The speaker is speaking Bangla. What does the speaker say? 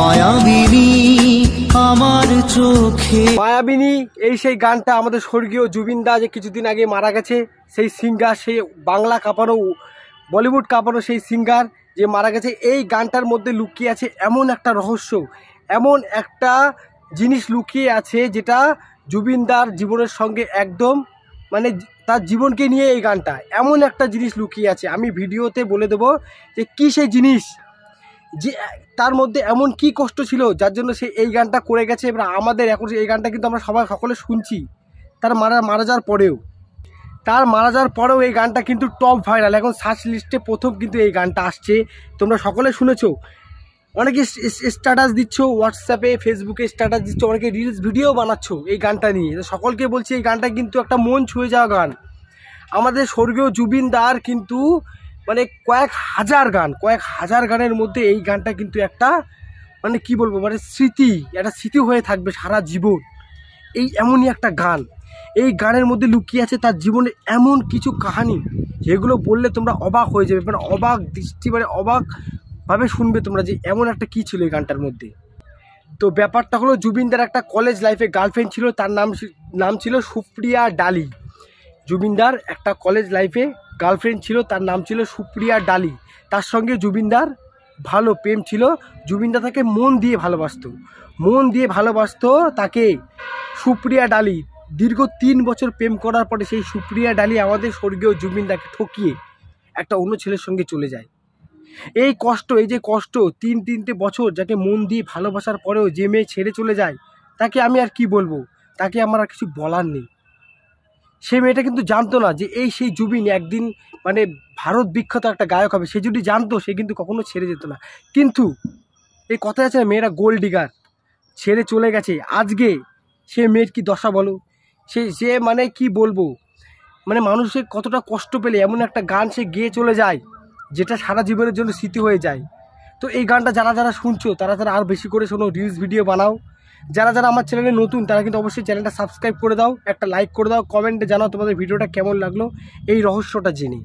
মায়াবিনী আমার চোখে। মায়াবিনী এই সেই গানটা আমাদের স্বর্গীয় জুবিন দা যে কিছুদিন আগে মারা গেছে, সেই সিঙ্গার, সেই বাংলা কাঁপানো বলিউড কাঁপানো সেই সিঙ্গার যে মারা গেছে, এই গানটার মধ্যে লুকিয়ে আছে এমন একটা রহস্য, এমন একটা জিনিস লুকিয়ে আছে যেটা জুবিনদার জীবনের সঙ্গে একদম মানে তার জীবনকে নিয়ে এই গানটা, এমন একটা জিনিস লুকিয়ে আছে। আমি ভিডিওতে বলে দেবো যে কী সেই জিনিস, যে তার মধ্যে এমন কি কষ্ট ছিল যার জন্য সে এই গানটা করে গেছে। এবার আমাদের এখন এই গানটা কিন্তু আমরা সকলে শুনছি তার মারা যাওয়ার পরেও এই গানটা কিন্তু টপ ভাইরাল, এখন সার্চ লিস্টে প্রথম কিন্তু এই গানটা আসছে। তোমরা সকলে শুনেছো, অনেকে স্ট্যাটাস দিচ্ছ হোয়াটসঅ্যাপে, ফেসবুকে স্ট্যাটাস দিচ্ছ, অনেকে রিলস ভিডিও বানাচ্ছ এই গানটা নিয়ে। সকলকে বলছি এই গানটা কিন্তু একটা মন ছুঁয়ে যাওয়া গান। আমাদের স্বর্গীয় জুবিন দার কিন্তু মানে কয়েক হাজার গানের মধ্যে এই গানটা কিন্তু একটা মানে কি বলবো, মানে একটা স্মৃতি হয়ে থাকবে সারা জীবন। এই এমনই একটা গান, এই গানের মধ্যে লুকিয়ে আছে তার জীবনে এমন কিছু কাহিনী যেগুলো বললে তোমরা অবাক হয়ে যাবে, মানে অবাক দৃষ্টি, মানে অবাকভাবে শুনবে তোমরা যে এমন একটা কী ছিল এই গানটার মধ্যে। তো ব্যাপারটা হলো, জুবিনদার একটা কলেজ লাইফে গার্লফ্রেন্ড ছিল, তার নাম ছিল সুপ্রিয়া ডালি। জুবিনদার একটা কলেজ লাইফে গার্লফ্রেন্ড ছিল, তার নাম ছিল সুপ্রিয়া ডালি। তার সঙ্গে জুবিনদার ভালো প্রেম ছিল, জুবিনদা তাকে মন দিয়ে ভালোবাসতো তাকে সুপ্রিয়া ডালি। দীর্ঘ 3 বছর প্রেম করার পরে সেই সুপ্রিয়া ডালি আমাদের স্বর্গীয় জুবিনদাকে ঠকিয়ে একটা অন্য ছেলের সঙ্গে চলে যায়। এই যে কষ্ট 3 বছর যাকে মন দিয়ে ভালোবাসার পরেও যে মেয়ে ছেড়ে চলে যায়, তাকে আমি আর কি বলবো, তাকে আমার আর কিছু বলার নেই। সে মেয়েটা কিন্তু জানতো না যে সেই জুবিন একদিন মানে ভারত বিখ্যাত একটা গায়ক হবে। সে যদি জানতো সে কিন্তু কখনো ছেড়ে যেত না। কিন্তু এই কথা আছে না, মেয়েরা গোল্ড ডিগার, ছেড়ে চলে গেছে। আজকে সে মেয়ের কি দশা বলো, সে মানে কি বলবো, মানে মানুষের কতটা কষ্ট পেলে এমন একটা গান সে গেয়ে চলে যায় যেটা সারা জীবনের জন্য স্মৃতি হয়ে যায়। তো এই গানটা যারা শুনছো তারা আর বেশি করে শোনো, রিলস ভিডিও বানাও। যারা আমার চ্যানেলে নতুন তারা কিন্তু অবশ্যই চ্যানেলটা সাবস্ক্রাইব করে দাও, একটা লাইক করে দাও, কমেন্টে জানাও তোমাদের ভিডিওটা কেমন লাগলো এই রহস্যটা জেনে।